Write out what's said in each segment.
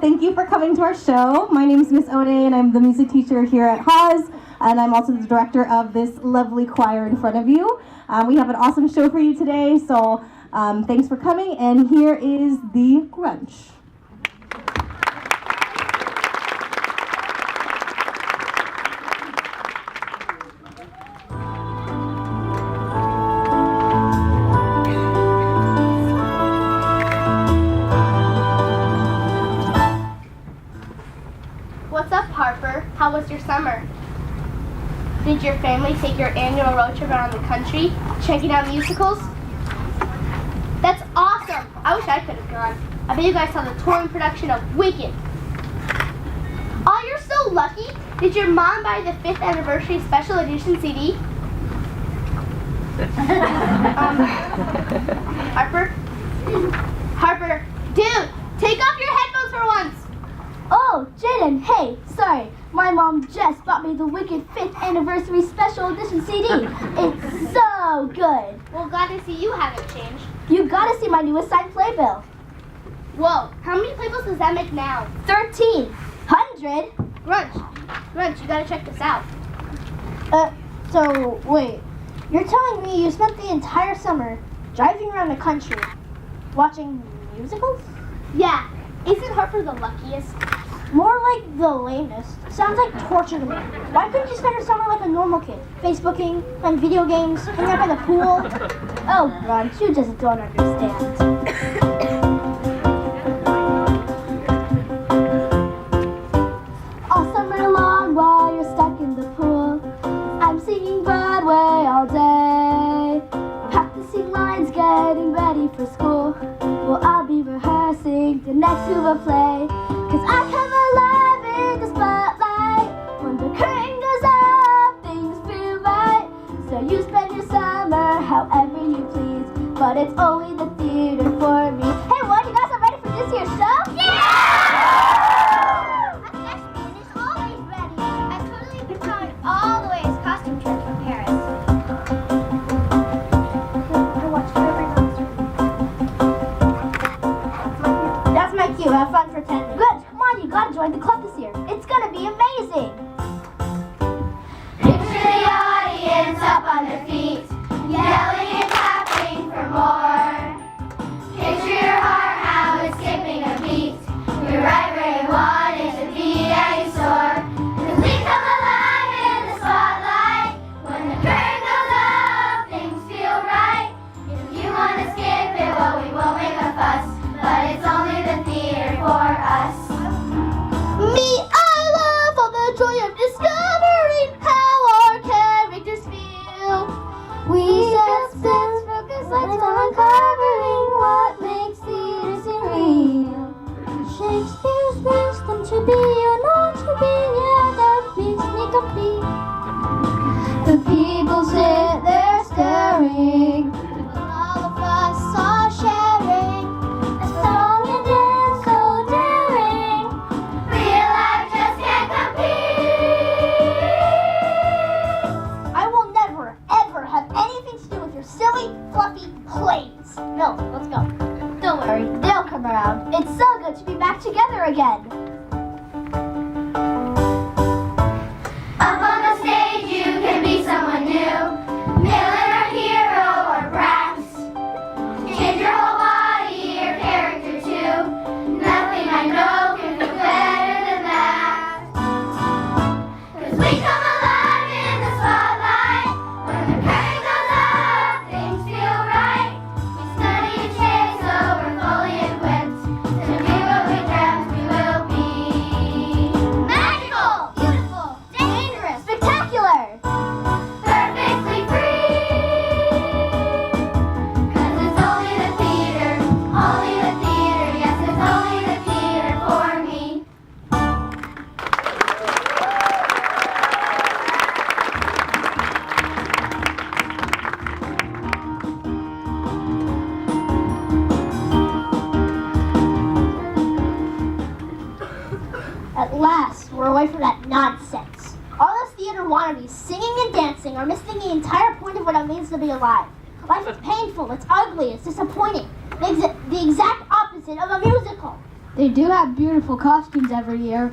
thank you for coming to our show. My name is Miss Ode, and I'm the music teacher here at Hawes, and I'm also the director of this lovely choir in front of you. We have an awesome show for you today, so thanks for coming, and here is the Grunch. What's up, Harper? How was your summer? Did your family take your annual road trip around the country, checking out musicals? That's awesome! I wish I could have gone. I bet you guys saw the touring production of Wicked. Oh, you're so lucky! Did your mom buy the 5th anniversary special edition CD? Harper, dude, take off your headphones for once! Oh, Jaden, hey, sorry. My mom just bought me the Wicked 5th Anniversary Special Edition CD. It's so good. Well, glad to see you haven't changed. You gotta see my newest signed playbill. Whoa, how many playbills does that make now? 1,300. Grunch, you gotta check this out. So, wait. You're telling me you spent the entire summer driving around the country watching musicals? Yeah, isn't Harper the luckiest? More like the lamest. Sounds like torture to me. Why couldn't you spend your summer like a normal kid? Facebooking, playing video games, hanging out by the pool? Oh, Grunch, you just don't understand. All summer long while you're stuck in the pool, I'm singing Broadway all day. Practicing lines, getting ready for school. Well, I'll be rehearsing the next Hoover play. 'Cause I come alive in the spotlight. When the curtain goes up, things feel right. So you spend your summer however you please, but it's only the theater for me. Hey, what? You guys are ready for this year's show? Yeah! A thespian is always ready. I've totally been going all the way as costume trip from Paris. That's my cue. Have fun pretending. Good. Come on, you gotta join the club this year. It's gonna be amazing. Picture the audience up on their feet, yelling and clapping for more. Picture your heart, how it's skipping a beat. You're right where you want it to be, and you soar. 'Cause we come alive in the spotlight. When the curtain goes up, things feel right. If you want to skip it, well, we won't make a fuss, but it's only the theater for us. Me, I love all the joy of discovering how our characters feel. We suspense, focus lights on uncovering what makes theater seem real. Shakespeare's wisdom to be or not to be, yeah, that beats me complete. The people sit there staring, all of us are sharing a song and dance so daring. Real life just can't compete. I will never, ever have anything to do with your silly, fluffy plays. No, let's go. Don't worry, they'll come around. It's so good to be back together again. Up on the stage you can be someone new, villain or hero or brat. Change your whole body, your character too. Nothing I know can feel better than that. 'Cause we come alive in the spotlight. When the curtain goes up, things feel right. We study and chase, so we're fully equipped to do what we dreamt we will be. Magical, Beautiful, dangerous, spectacular. perfectly free. 'Cause it's only the theater, yes, it's only the theater for me. At last, we're away from that nonsense. All this theater wannabe singing and dancing are missing the entire point of what it means to be alive. Life is painful, it's ugly, it's disappointing. The exact opposite of a musical. They do have beautiful costumes every year.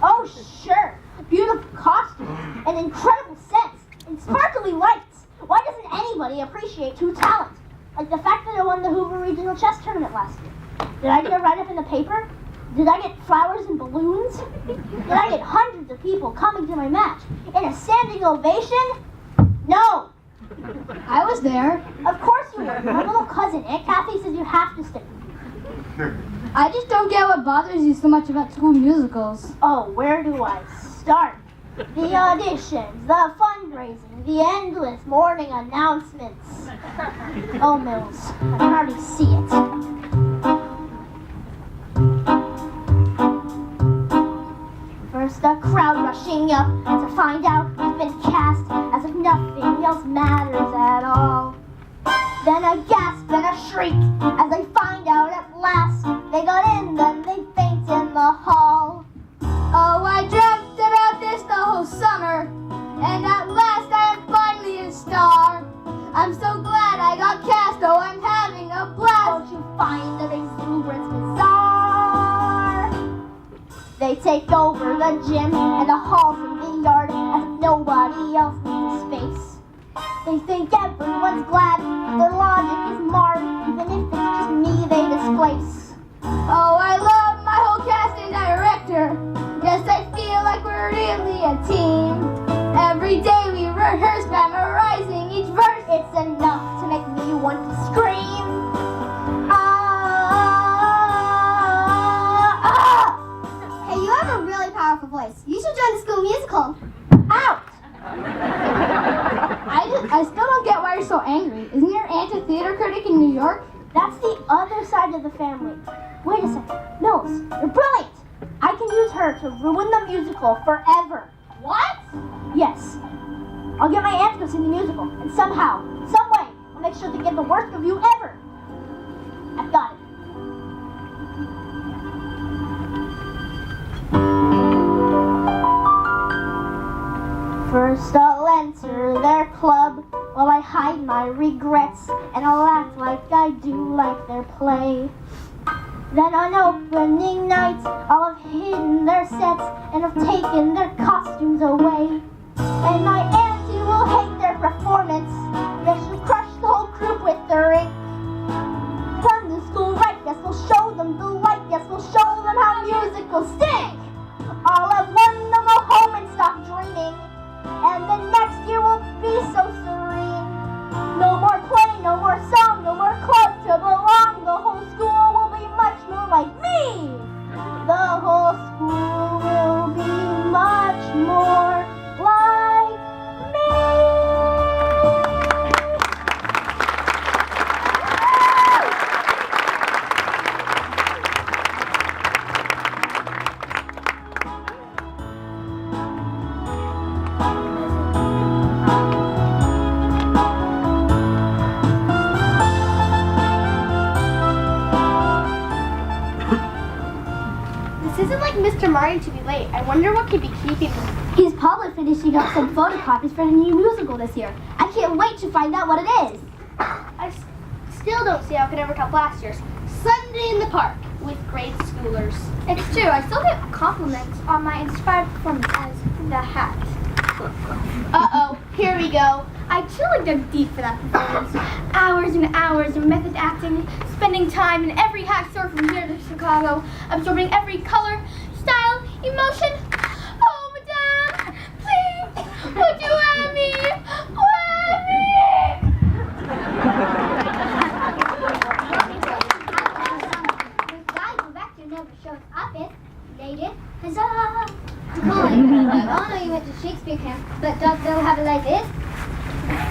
Oh, sure. Beautiful costumes and incredible sets and sparkly lights. Why doesn't anybody appreciate true talent? Like the fact that I won the Hoover Regional Chess Tournament last year. Did I get a write-up in the paper? Did I get flowers and balloons? Did I get hundreds of people coming to my match in a standing ovation? No. I was there. Of course you were. My little cousin, Aunt Kathy, says you have to stay. I just don't get what bothers you so much about school musicals. Oh, where do I start? The auditions, the fundraising, the endless morning announcements. Oh, Mills, I can already see it. First, the crowd rushing up to find out who's been cast, as if nothing else matters at all. Then a gasp and a shriek as they find out at last they got in, then they faint in the hall. Oh, I dreamt about this the whole summer, and at last I am finally a star. I'm so glad I got cast, oh, I'm having a blast. Don't you find the exuberance bizarre? They take over the gym and the halls and the yard as if nobody else needs space. They think everyone's glad their logic is marred, even if it's just me they displace. Oh, I love my whole cast and director. Yes, I feel like we're really a team. Every day we rehearse, memorizing each verse. It's enough to make me want to scream. Hey, you have a really powerful voice. You should join the school musical. Out! I still don't get why you're so angry. Isn't your aunt a theater critic in New York? That's the other side of the family. Wait a second. Mills, you're brilliant. I can use her to ruin the musical forever. What? Yes. I'll get my aunt to go see the musical, and somehow, some way, I'll make sure they get the worst review ever. I've got it. First I'll enter their club while I hide my regrets, and I'll act like I do like their play. Then on opening night, I'll have hidden their sets and have taken their costumes away. And my auntie will hate their performance. They should crush the whole group with their ink. Run the school right, yes, we'll show them the light, yes, we'll show them how musicals stink. I'll have won them, go home and stop dreaming. And the next year will be so serene. No more play, no more song, no more club to belong. The whole school will be much more like me. The whole school will be much more like me. This isn't like Mr. Martin to be late. I wonder what could be keeping him. He's probably finishing up some photocopies for the new musical this year. I can't wait to find out what it is. Still don't see how I could ever top last year's Sunday in the Park with grade schoolers. It's true, I still get compliments on my inspired performance as the hat. Uh-oh, here we go. I truly dug deep for that performance. Hours and hours of method acting, spending time in every hack store from here to Chicago, absorbing every color, style, emotion. Oh, madame, please, would you have me? Have me? The guy who actor never shows up is Native Huzzah! Oh no, you went to Shakespeare camp, but Doug still have it like this?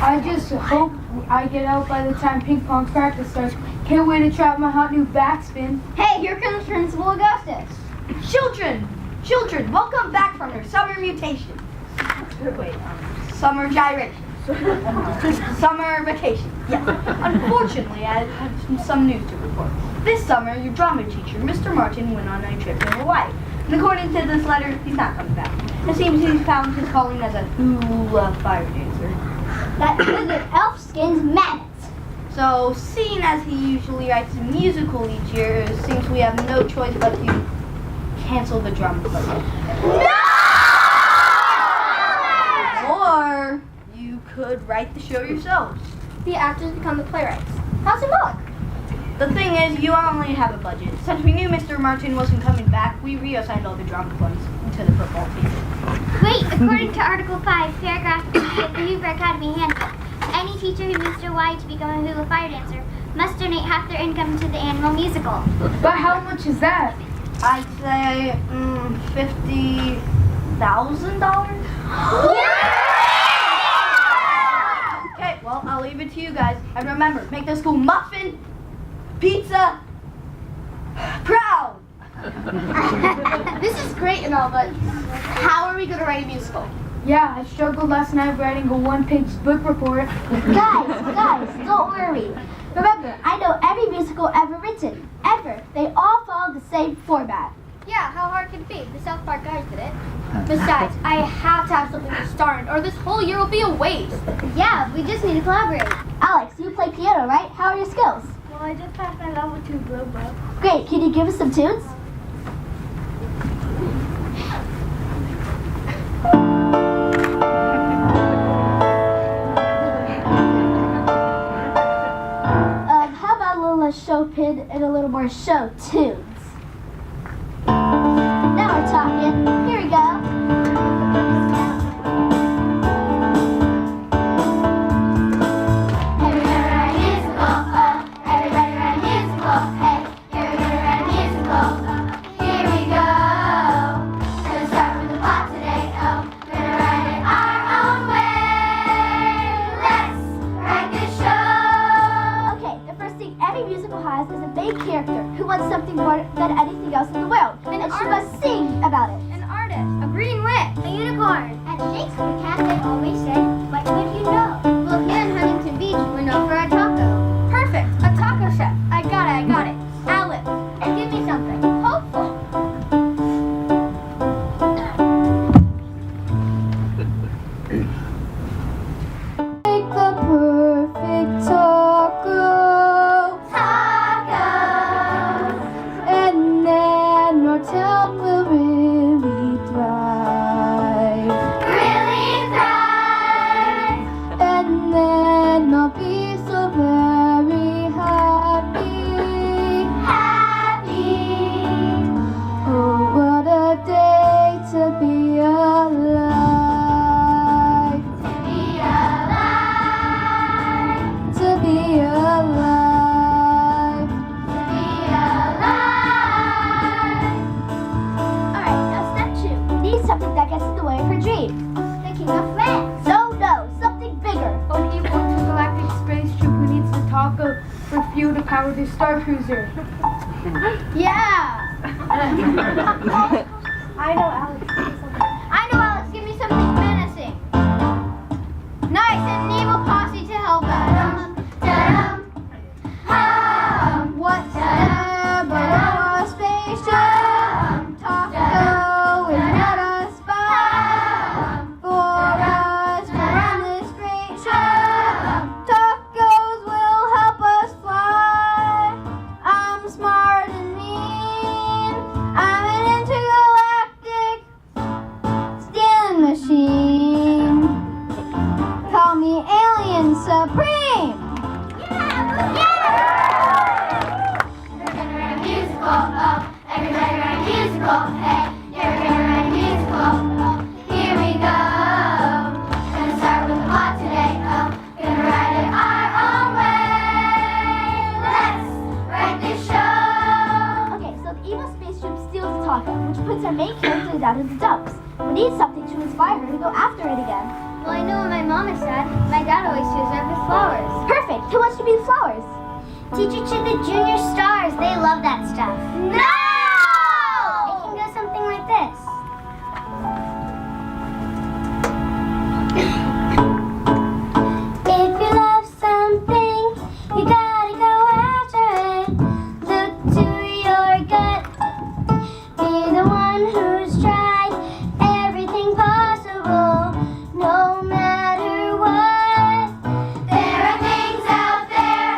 I just hope I get out by the time ping pong practice starts. Can't wait to try out my hot new backspin. Hey, here comes Principal Augustus. Children, welcome back from your summer mutation. Wait, summer gyration. Summer vacation. Yes. Unfortunately, I have some news to report. This summer, your drama teacher, Mr. Martin, went on a trip to Hawaii. And according to this letter, he's not coming back. It seems he's found his calling as a hula fire dancer. That hooded elf skins madness. So, seeing as he usually writes a musical each year, it seems we have no choice but to cancel the drum club. Or you could write the show yourselves. The actors become the playwrights. How symbolic. The thing is, you only have a budget. Since we knew Mr. Martin wasn't coming back, we reassigned all the drama funds to the football team. Wait, according to Article 5, paragraph 3 of the Hoover Academy Handbook, any teacher who meets their Y to become a hula fire dancer must donate half their income to the annual musical. But how much is that? I'd say $50,000. Okay, well, I'll leave it to you guys. And remember, make the school muffin, pizza, proud. This is great and all, but how are we going to write a musical? Yeah, I struggled last night writing a one-page book report. Guys, don't worry. Remember, I know every musical ever written. Ever. They all follow the same format. Yeah, how hard can it be? The South Park guys did it. Besides, I have to have something to star in, or this whole year will be a waste. Yeah, we just need to collaborate. Alex, you play piano, right? How are your skills? Well, I just passed my level 2 global. Great. Can you give us some tunes? How about a little less Chopin and a little more show tunes? Now we're talking. Here we go. Everybody write a musical, everybody write a musical, hey, everybody write a musical, here we go. Gonna start with the plot today, gonna write it our own way. Let's write this show. Okay, the first thing every musical has is a main character who wants something more than anything else in the world. And she must sing about it. An artist, a green witch, a unicorn. At Shakespeare Cafe always said, what would you know? Well, here in Huntington Beach, we're known for our taco. Perfect, a taco chef. I got it. Aleph, and give me something hopeful. Make the perfect taco, Tacos, and then our town will really thrive. really thrive. And then I'll be so very happy. Happy, Oh, what a day to be alive. be alive, To be alive. be alive. Alright, now step 2. We need something that gets in the way of her dream. Thinking of friends. No, something bigger. An evil intergalactic space troop who needs the taco for fuel to power their star cruiser. Yeah. I know, Alex. I know, Alex. Give me something menacing. Nice, and an evil posse to help us. Da-dum, hum, What's that but a spaceship? Taco is what I spy. For us, we're on this great ship. Tacos will help us fly. I'm smart and mean. I'm an intergalactic stealing machine. Call me Alien Supreme. We're gonna write a musical, everybody write a musical, hey, you're gonna write a musical, here we go. Gonna start with the plot today, gonna write it our own way. Let's write this show. Okay, so the evil spaceship steals the taco, which puts our main character down in the dumps. We need something to inspire her to go after it again. Well, I know what my mom is sad. My dad always cheers up with flowers. Perfect! Who wants to be the flowers? Teacher to the junior stars. They love that stuff. No! It can go something like this. If you love something, you gotta go after it. Look to your gut. Be the one who's tried everything possible, no matter what. There are things out there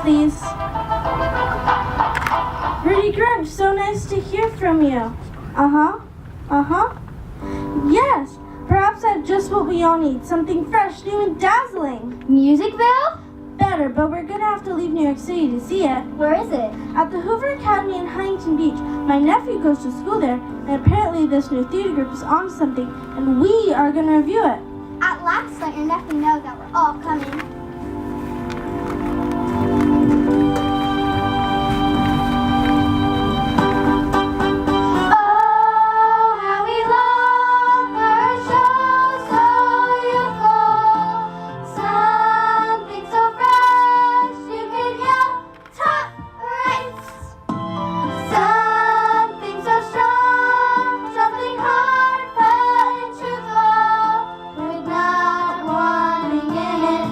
please. Rudy Grunch, so nice to hear from you. Yes, perhaps that's just what we all need. Something fresh, new, and dazzling. Musicville? Better, but we're gonna have to leave New York City to see it. Where is it? At the Hoover Academy in Huntington Beach. My nephew goes to school there, and apparently this new theater group is on something, and we are gonna review it. At last, let your nephew know that we're all coming. Oh, how we long for a show so youthful, something so fresh you can yell top rates, something so strong, something heartfelt and truthful, with not wanting in it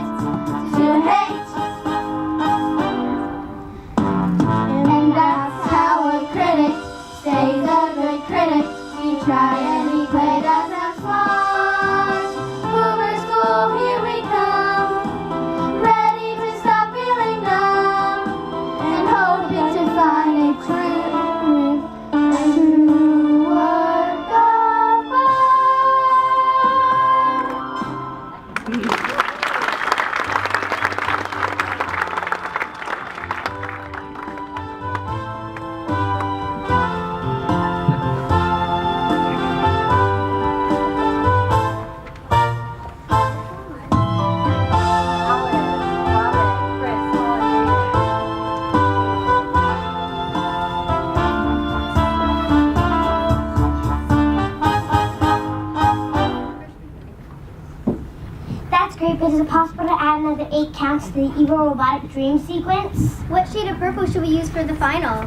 to hate. And that's how a critic stays a good critic. We try and we play that's our swan. Hoover School, here we come, ready to stop feeling numb, and hoping to find a true work of art. That's great, but is it possible to add another 8 counts to the evil robotic dream sequence? What shade of purple should we use for the final?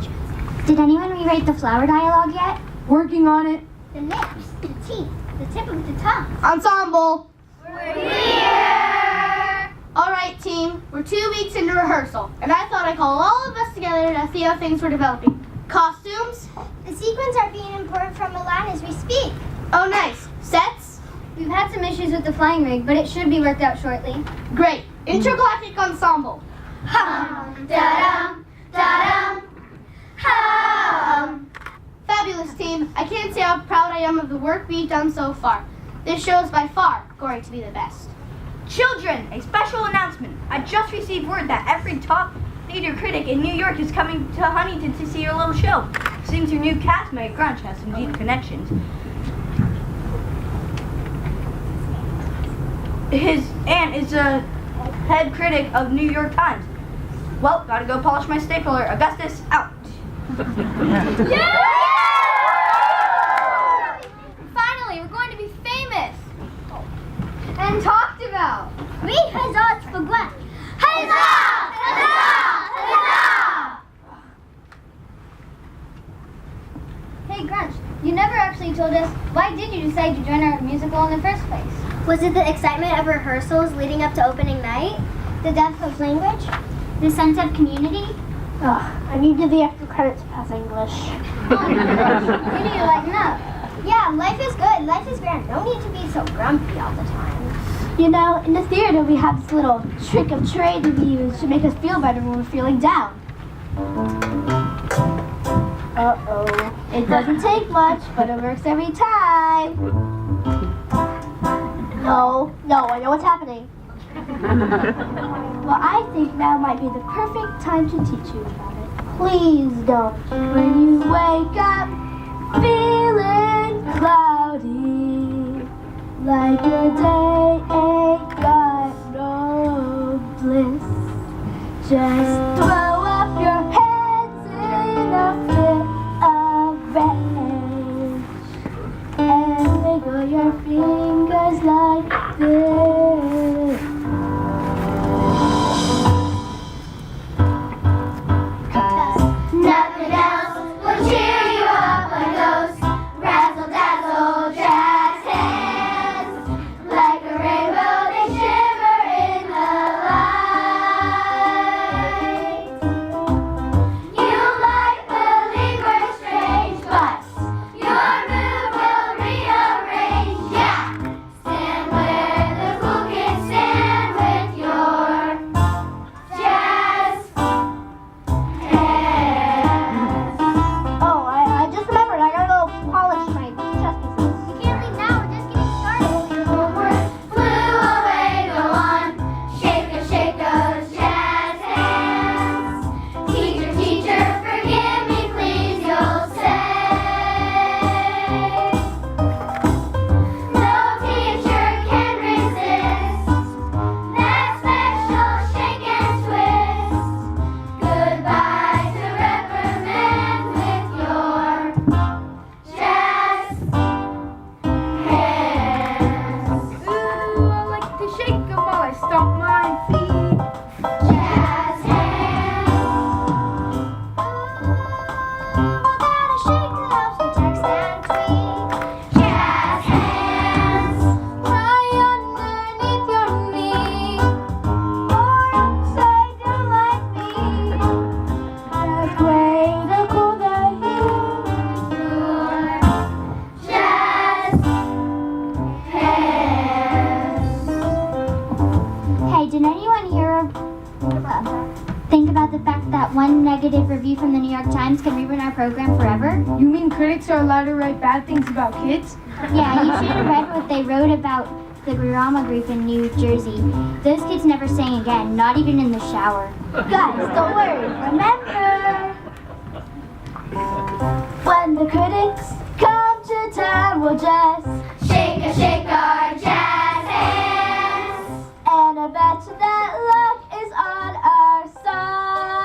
Did anyone rewrite the flower dialogue yet? Working on it. The lips, the teeth, the tip of the tongue. Ensemble. We're here! Alright team, we're 2 weeks into rehearsal, and I thought I'd call all of us together to see how things were developing. Costumes? The sequins are being imported from Milan as we speak. Oh nice. Sets? We've had some issues with the flying rig, but it should be worked out shortly. Great. Intergalactic ensemble. Hum, da-dum, da-dum, hum. Fabulous team. I can't say how proud I am of the work we've done so far. This show is by far going to be the best. Children, a special announcement. I just received word that every top theater critic in New York is coming to Huntington to see your little show. Seems your new castmate, Grunch, has some deep connections. His aunt is a head critic of New York Times. Well, gotta go polish my stapler. Augustus, out. Finally, we're going to be famous and talked about. We huzzahs for Grunch. Huzzah! Huzzah! Huzzah! Hey Grunch, you never actually told us why did you decide to join our musical in the first place? Was it the excitement of rehearsals leading up to opening night? The depth of language? The sense of community? I needed the extra credit to pass English. You need to lighten up. Yeah, life is good. Life is grand. No need to be so grumpy all the time. You know, in the theater we have this little trick of trade that we use to make us feel better when we're feeling down. Uh-oh. It doesn't take much, but it works every time. No, I know what's happening. Well, I think now might be the perfect time to teach you about it. Please don't. When you wake up feeling cloudy, like your day ain't got no bliss, just throw up your hands in a fit of rage and wiggle your fingers like this. Nothing else will cheer you up like those razzle-dazzle jazz hands. Like a rainbow, they shimmer in the light. that one negative review from the New York Times can ruin our program forever? You mean critics are allowed to write bad things about kids? Yeah, you should have read what they wrote about the drama group in New Jersey. Those kids never sang again, not even in the shower. Guys, don't worry. Remember, when the critics come to town, we'll just Shake our jazz hands. and I bet you that luck is on our side.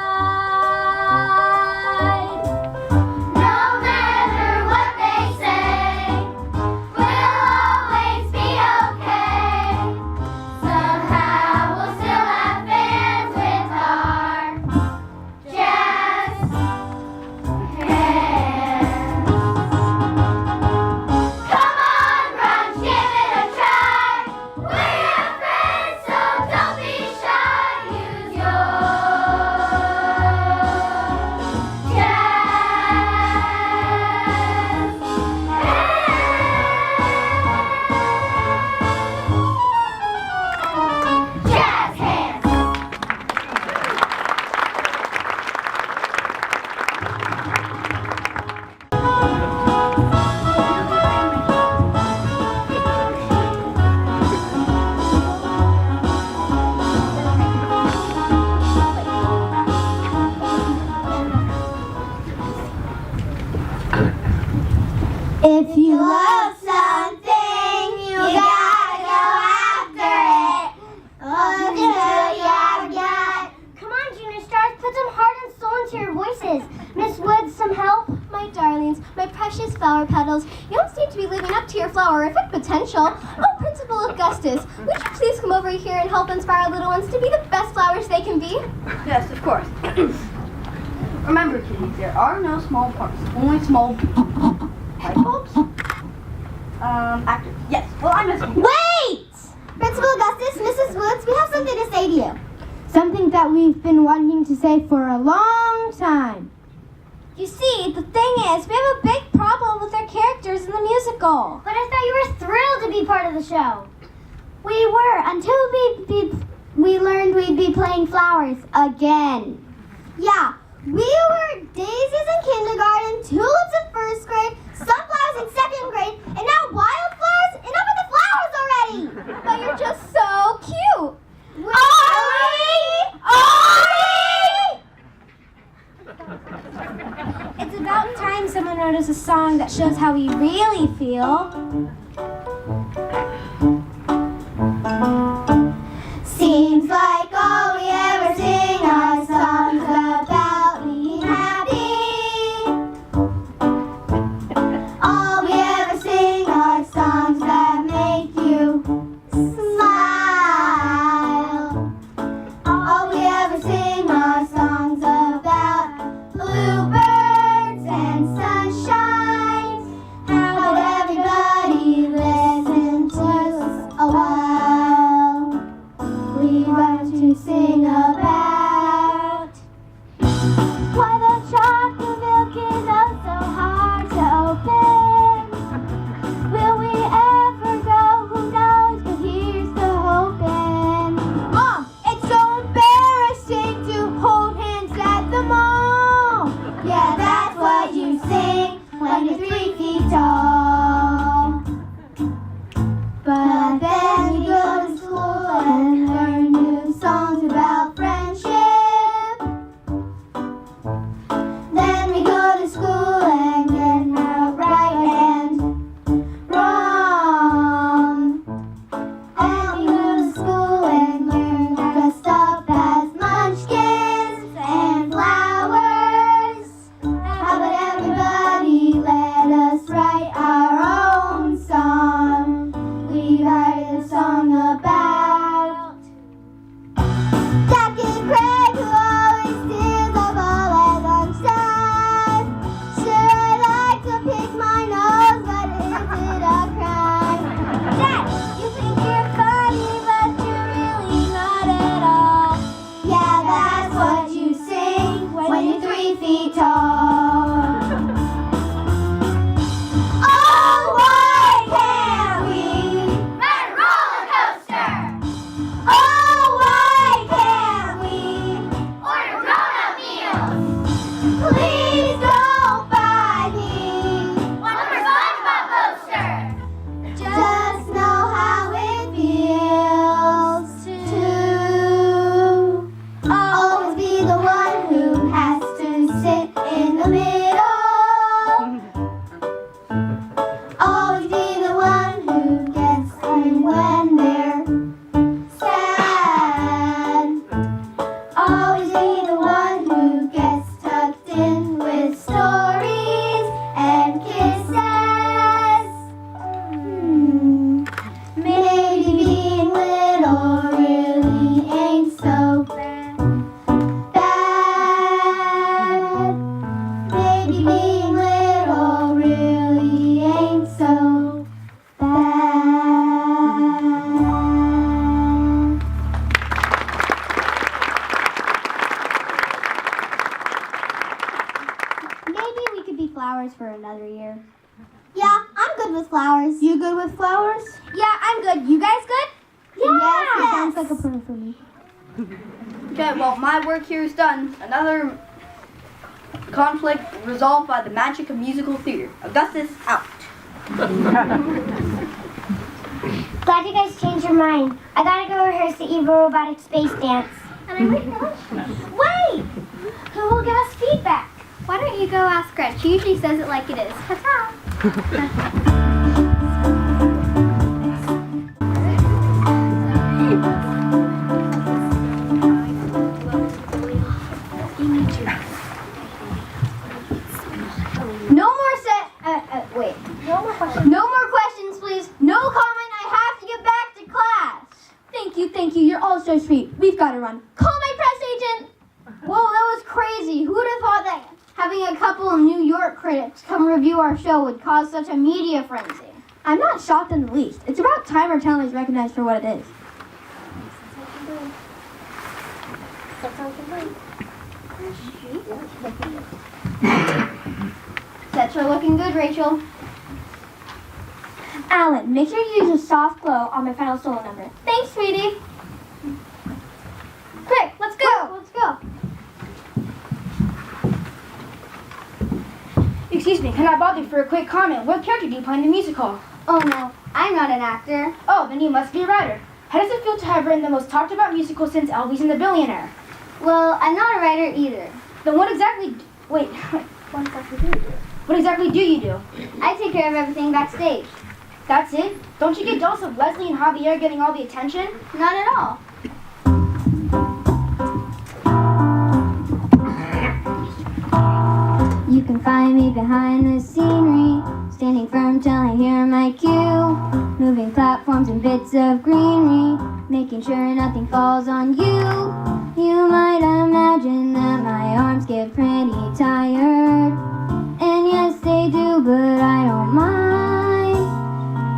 No matter what they say, we'll always be okay. Somehow we'll still have fans with our jazz hands. Come on, Grunch, give it a try. We're your friends, so don't be shy. Use your jazz hands. If you love something, you gotta go after it. Until you get. Come on, Junior Stars, put some heart and soul into your voices. Miss Woods, some help? My darlings, my precious flower petals, you don't seem to be living up to your flowerific potential. Oh, Principal Augustus, would you please come over here and help inspire little ones to be the best flowers they can be? Yes, of course. Remember, kiddies, there are no small parts, only small light bulbs. Actors. Yes. Well, I'm missing. Wait! Principal Augustus, Mrs. Woods, we have something to say to you. Something that we've been wanting to say for a long time. You see, the thing is, we have a big problem with our characters in the musical. But I thought you were thrilled to be part of the show. We were, until we learned we'd be playing flowers again. Yeah, we were daisies in kindergarten, tulips in first grade, sunflowers in second grade, and now wildflowers? Enough with the flowers already! But you're just so cute. It's about time someone wrote us a song that shows how we really feel. Seems like all we ever sing are songs about being happy. All we ever sing are songs that make you smile. All we ever sing are songs about bluebirds and sunshine. How would everybody maybe being little really ain't so bad. Maybe we could be flowers for another year. Yeah, I'm good with flowers. You good with flowers? Yeah, I'm good. You guys good? Yes, it sounds like a plan for me. Okay, well, my work here is done. Another conflict resolved by the magic of musical theater. Augustus, out. Glad you guys changed your mind. I gotta go rehearse the evil robotic space dance. And I'm waiting. Wait! Who will give us feedback? Why don't you go ask Grunch? She usually says it like it is. Ta-ta! Wait. No more questions. No more questions, please. No comment. I have to get back to class. Thank you. You're all so sweet. We've got to run. Call my press agent. Whoa, that was crazy. Who would have thought that having a couple of New York critics come review our show would cause such a media frenzy? I'm not shocked in the least. It's about time our talent is recognized for what it is. Sets are looking good, Rachel. Alan, make sure you use a soft glow on my final solo number. Thanks, sweetie. Quick, let's go. Let's go. Excuse me, can I bother you for a quick comment? What character do you play in the musical? Oh no, I'm not an actor. Oh, then you must be a writer. How does it feel to have written the most talked about musical since Elvis and the Billionaire? Well, I'm not a writer either. Then what exactly do you do? What exactly do you do? I take care of everything backstage. That's it? Don't you get jealous of Leslie and Javier getting all the attention? Not at all. You can find me behind the scenery, standing firm till I hear my cue, moving platforms and bits of greenery, making sure nothing falls on you. You might imagine that my arms get pretty tired, and yes they do, but I don't mind,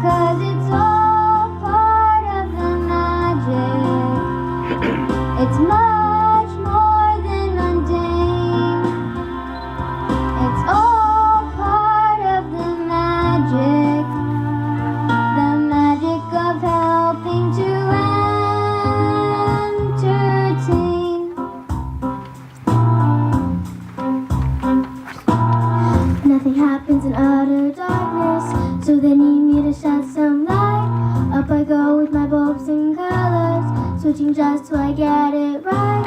'cause it's all part of the magic. It's much more than mundane. It's all part of the magic of helping to entertain. Nothing happens in utter darkness, so they need me to shed some light. Up I go with my bulbs and colors, switching just till I get it right.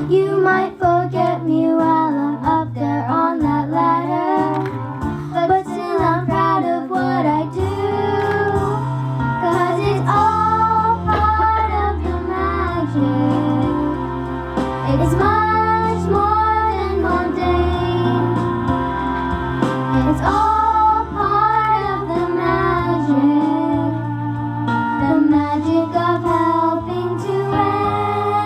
You might forget me while I'm up there on that ladder, but still I'm proud of what I do, 'cause it's all part of the magic. It's much more than mundane. It's all part of the magic of helping to entertain.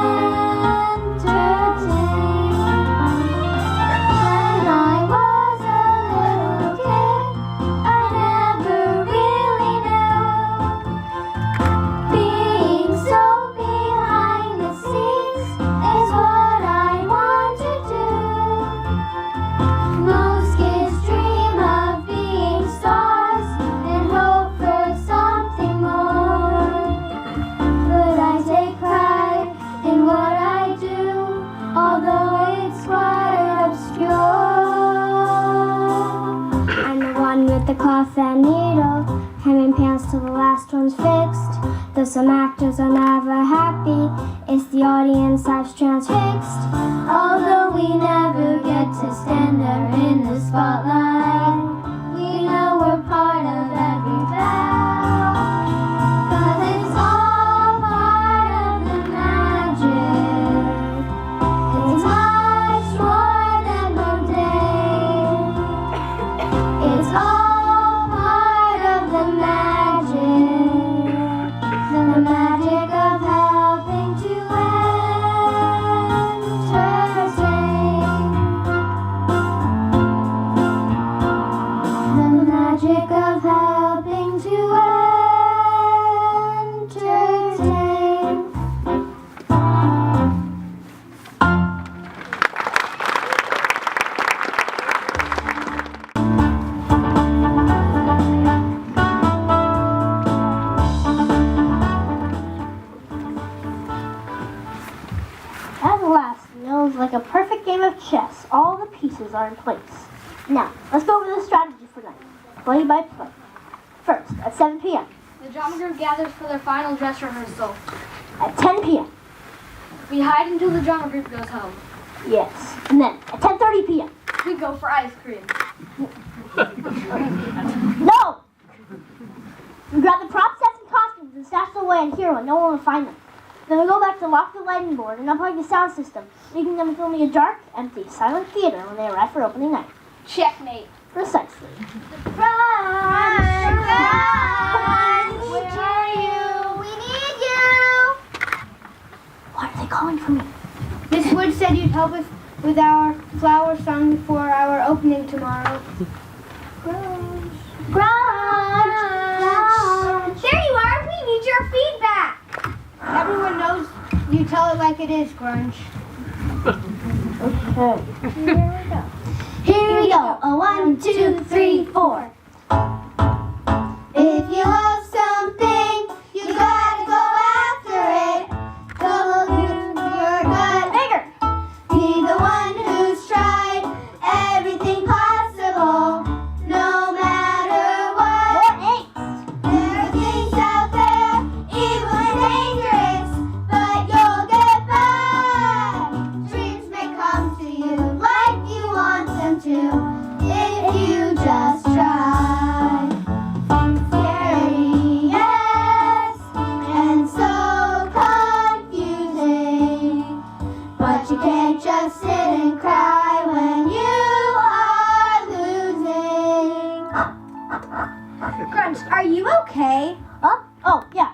When I was a little kid, I never really knew. Being so behind the scenes is what I want to do. Most kids dream of being stars and hope for something more. But I take pride in what I do, although it's quite obscure. I'm the one with the cloth and needle, hemming pants till the last one's fixed. Though some actors are never happy, it's the audience I've transfixed. Although we never get to stand there in the spotlight, we know we're part of every bell, 'cause it's all part of the magic. It's much more than mundane. It's all part of the magic of helping to entertain. rules are in place. Now, let's go over the strategy for tonight, play by play. First, at 7 p.m. The drama group gathers for their final dress rehearsal. At 10 p.m. We hide until the drama group goes home. Yes. And then, at 10:30 p.m. We go for ice cream. No! We grab the prop sets and costumes and stash them away in here when no one will find them. Then we go back to lock the lighting board and unplug the sound system, leaving them filming a dark, empty, silent theater when they arrive for opening night. Checkmate. Precisely. Grunch! Where are you? We need you! Why are they calling for me? Miss Wood said you'd help us with our flower song before our opening tomorrow. Grunch! There you are! We need your feedback! Everyone knows you tell it like it is, Grunch. Okay. Here we go. A 1, 2, 3, 4. If you love something, you gotta go after it. Go through your gut. Bigger. Be the one who's tried everything possible, no matter what. More 8. There are things out there, evil and dangerous, but you'll get by. Dreams may come to you like you want them to, if you just try. Scary, yes, and so confusing, but you can't just sit and cry when you are losing. Grunch, are you okay? Huh? Oh, yeah.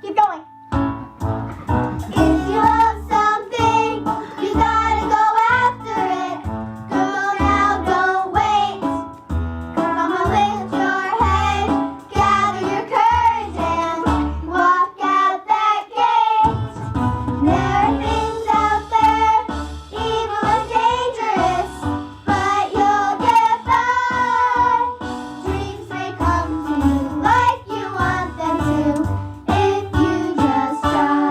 Keep going. If you love something, you gotta go after it. Go now, don't wait. Come on, lift your head, gather your courage and walk out that gate. There are things out there, evil and dangerous, but you'll get by. Dreams may come to you like you want them to, if you just try.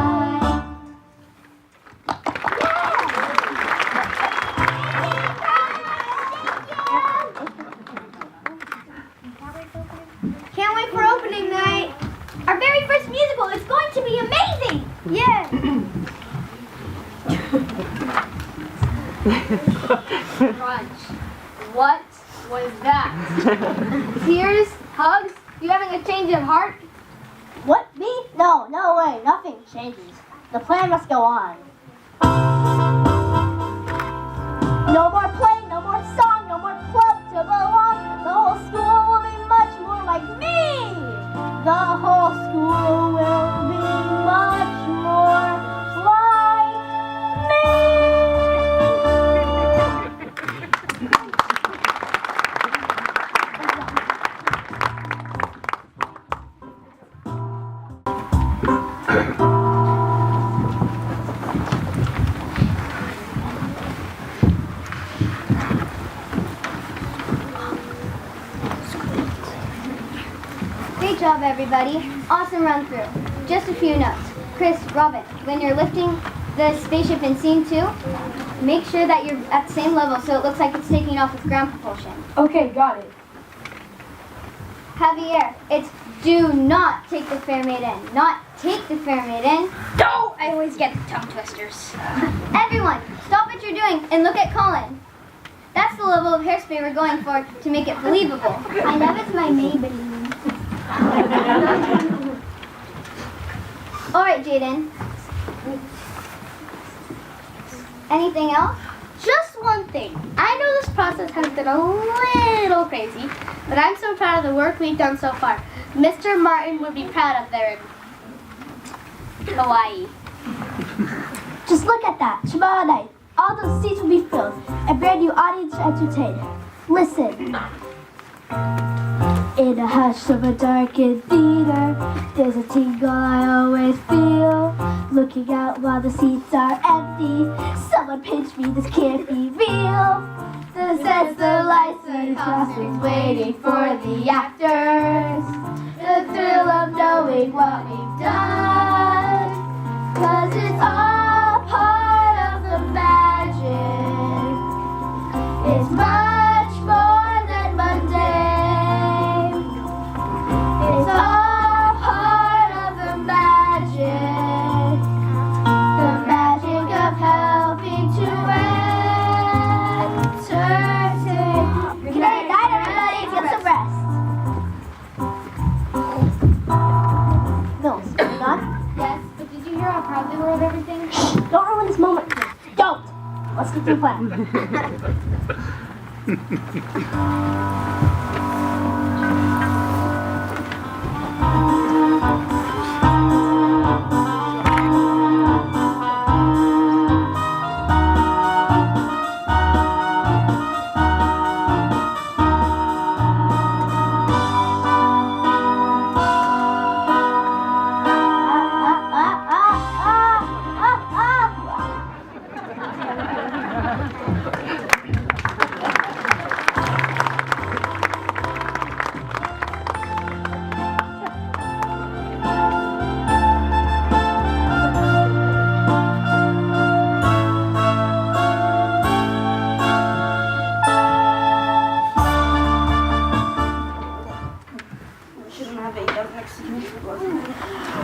Can't wait for opening night. Our very first musical is going to be amazing! Yeah. Grunch, what was that? Tears? Hugs? You having a change of heart? What? Me? No, no way. Nothing changes. The plan must go on. No more play, no more song, no more club to go on. The whole school will be much more like me. The whole school will be much more like me. Great job, everybody. Awesome run through. Just a few notes. Chris, Robin, when you're lifting the spaceship in scene 2, make sure that you're at the same level so it looks like it's taking off with ground propulsion. Okay, got it. Javier, it's do not take the fair maid in, not take the fair maid in. No! I always get the tongue twisters. Everyone, stop what you're doing and look at Colin. That's the level of hairspray we're going for to make it believable. I love it's my Maybelline. All right, Jaden. Anything else? Just one thing. I know this process has been a little crazy, but I'm so proud of the work we've done so far. Mr. Martin would be proud up there in Hawaii. Just look at that. Tomorrow night, all those seats will be filled. A brand new audience to entertain. Listen. In a hush of a darkened theater, there's a tingle I always feel. Looking out while the seats are empty. Someone pinch me, this can't be real. The sets, the lights, the costumes waiting for the actors. The thrill of knowing what we've done. 'Cause it's all part of the magic. It's It's your plan.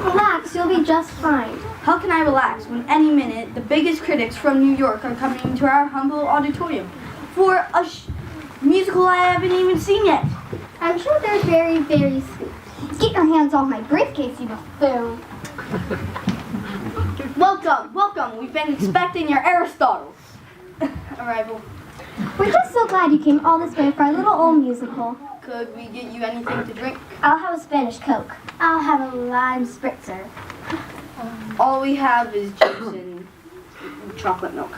Relax, you'll be just fine. How can I relax when any minute the biggest critics from New York are coming to our humble auditorium for a musical I haven't even seen yet? I'm sure they're very, very sweet. Get your hands off my briefcase, you buffoon. Welcome, welcome. We've been expecting your Aristotle's arrival. We're just so glad you came all this way for our little old musical. Could we get you anything to drink? I'll have a Spanish Coke. I'll have a lime spritzer. All we have is juice and chocolate milk.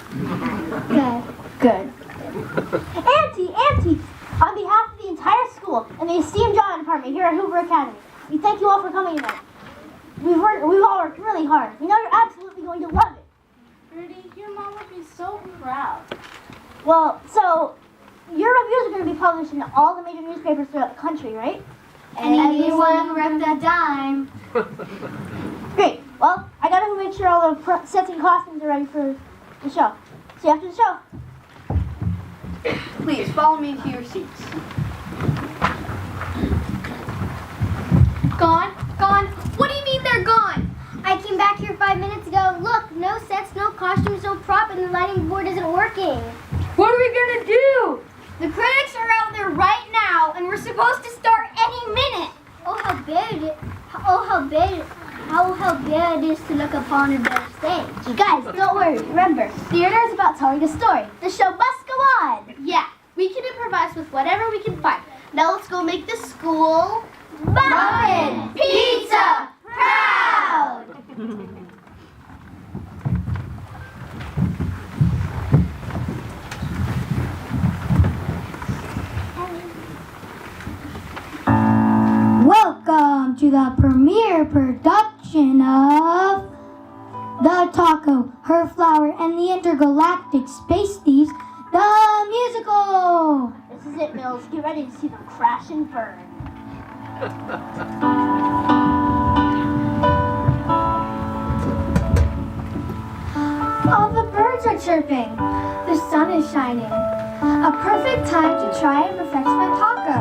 Good. Good. Auntie, on behalf of the entire school and the esteemed drama department here at Hoover Academy, we thank you all for coming tonight. We've all worked really hard. We know you're absolutely going to love it. Rudy, your mom would be so proud. Well, so your reviews are going to be published in all the major newspapers throughout the country, right? Anyone who repped that dime. Great. Well, I got to make sure all the sets and costumes are ready for the show. See you after the show. Please follow me to your seats. Gone? What do you mean they're gone? I came back here 5 minutes ago. Look, no sets, no costumes, no prop, and the lighting board isn't working. What are we gonna do? The critics are out there right now, and we're supposed to start any minute. Oh, how bad it is to look upon a better stage. Guys, don't worry. Remember, theater is about telling a story. The show must go on. Yeah, we can improvise with whatever we can find. Now let's go make the school Muffin pizza proud! Welcome to the premiere production of The Taco, Her Flower, and the Intergalactic Space Thieves, the musical! This is it, Mills. Get ready to see them crash and burn. All the birds are chirping. The sun is shining. A perfect time to try and perfect my taco.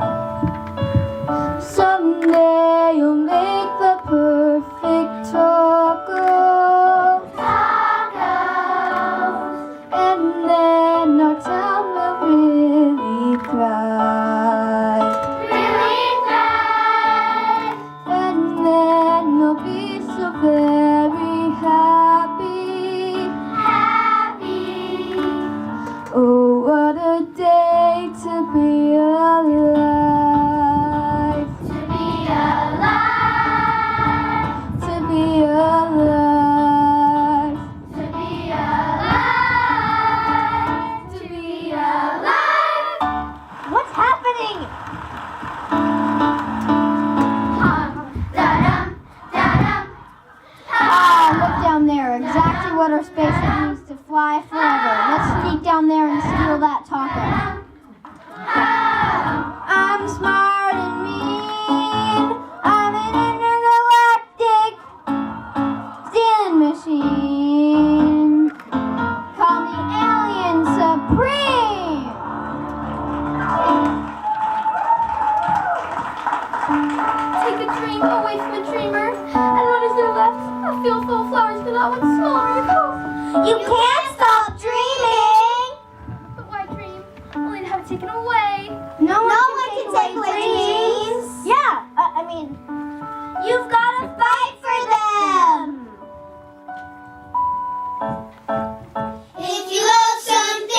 Someday you'll make the perfect taco. Tacos! And then our town will really thrive. Really thrive! And then we'll be so very happy. Happy! Oh, what a day to be alive. To be alive! To be alive. To be alive! To be alive! What's happening? Da-dum, da-dum. Ah, look down there. Exactly what our spaceship needs to fly forever. Let's sneak down there and steal that taco. I'm smart and mean. I'm an intergalactic stealing machine. Call me Alien Supreme. Take a dream away from a dreamer. And what is there left? A field full of flowers, but not one smaller to go. You can't stop dreaming. But why dream? Only to have it taken away. No one can take away dreams. Yeah, I mean, You've got to fight for them. If you love something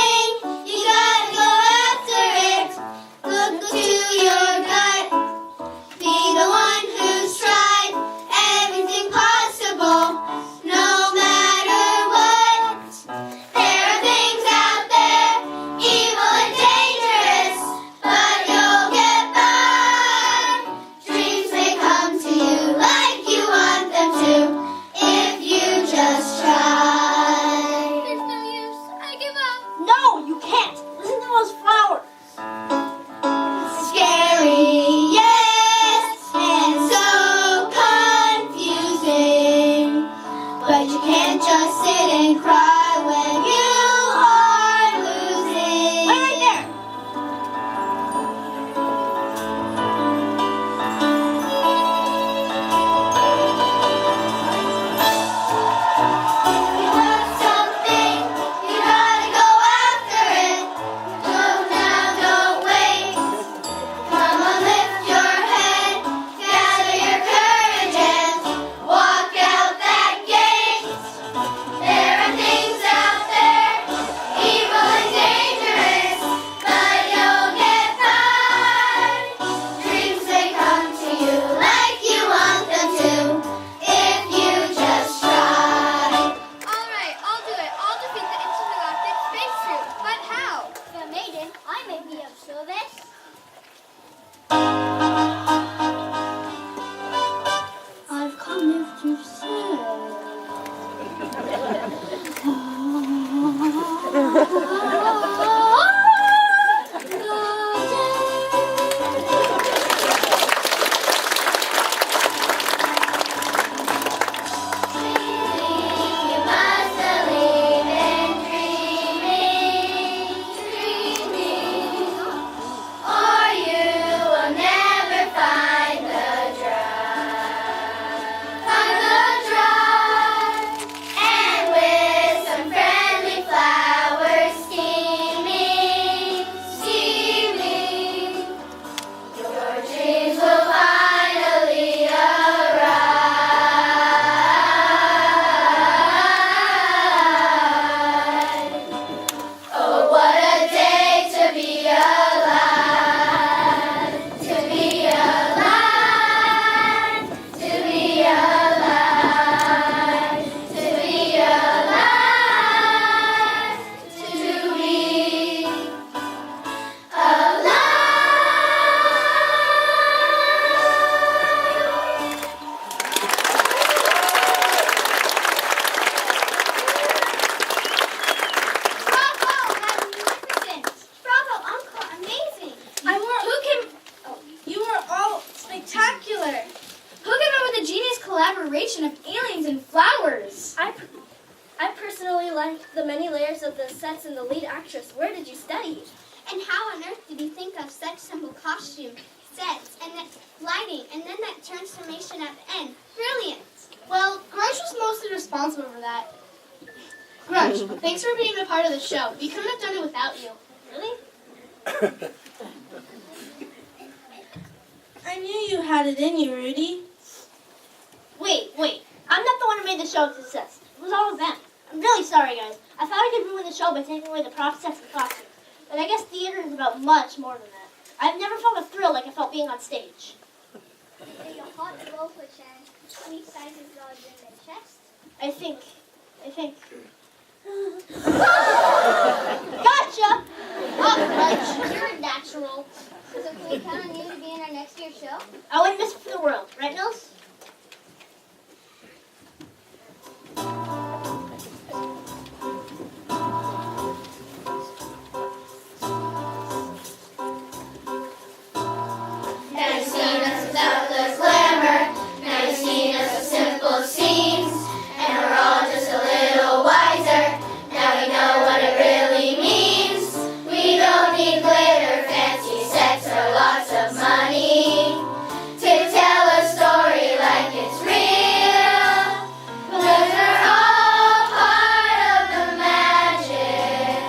like the many layers of the sets and the lead actress. Where did you study? And how on earth did you think of such simple costume, sets, and that lighting, and then that transformation at the end? Brilliant! Well, Grunch was mostly responsible for that. Grunch, thanks for being a part of the show. We couldn't have done it without you. Really? I knew you had it in you, Rudy. Wait. I'm not the one who made the show a success. It was all of them. I'm really sorry, guys. I thought I could ruin the show by taking away the prop sets and costumes. But I guess theater is about much more than that. I've never felt a thrill like I felt being on stage. Are you hot goldfish and sweet sizes larger in the chest? I think. Gotcha! Grunch, you're a natural. So can we count on you to be in our next year's show? I wouldn't miss it for the world. Right, Mills? Now you've seen us without the glamour. Now you've seen us with simple scenes. And we're all just a little wiser. Now we know what it really means. We don't need glitter, fancy sets, or lots of money to tell a story like it's real. 'Cause we're all part of the magic.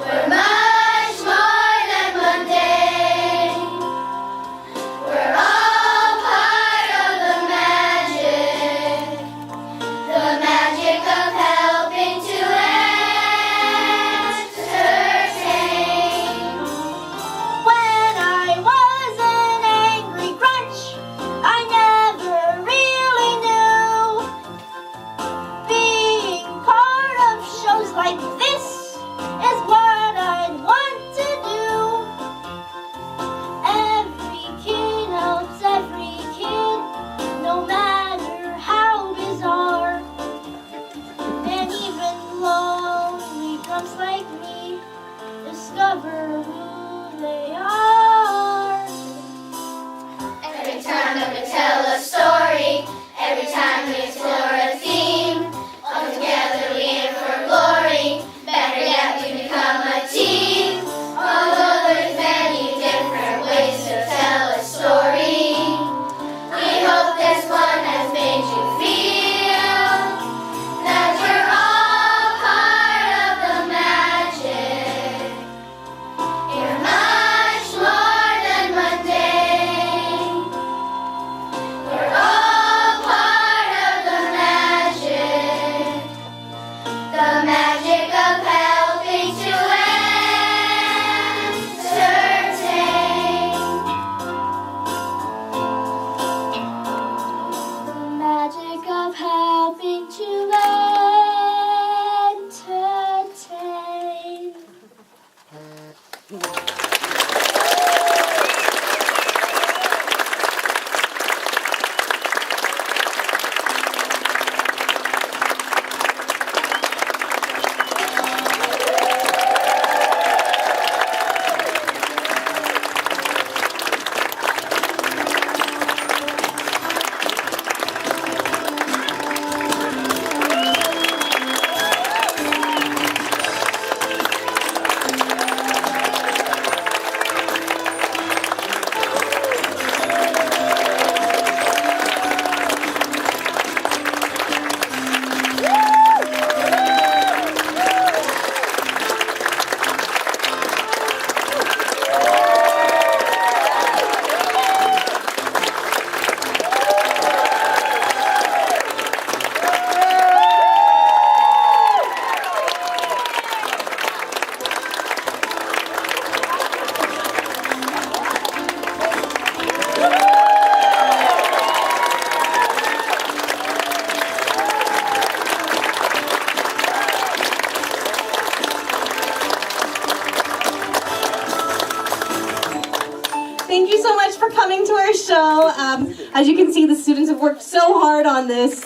We're much more than mundane. We're all part of the magic of helping to entertain. When I was an angry Grunch, I never really knew. Being part of shows like this is what I'd want to do. Every kid helps every kid, no matter how bizarre. And even lonely grumps like me discover who they are. Every time that we tell a story, every time we explore a theme, all together we aim for glory. Better yet, we become a team. Although there's many different ways to tell a story, we hope this one has made you feel that you're all part of the magic. You're much more than mundane. We're all part of the magic of helping to entertain. The magic of helping to entertain. Thank you so much for coming to our show. As you can see, the students have worked so hard on this.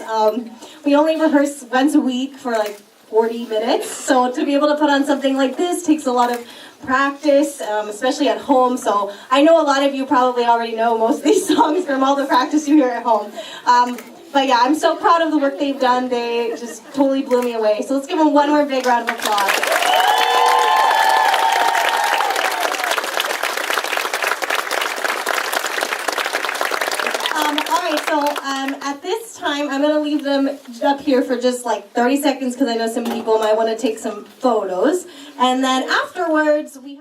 We only rehearse once a week for like 40 minutes, so to be able to put on something like this takes a lot of practice, especially at home. So I know a lot of you probably already know most of these songs from all the practice you hear at home. But yeah, I'm so proud of the work they've done. They just totally blew me away. So let's give them one more big round of applause. At this time, I'm going to leave them up here for just like 30 seconds because I know some people might want to take some photos. And then afterwards, we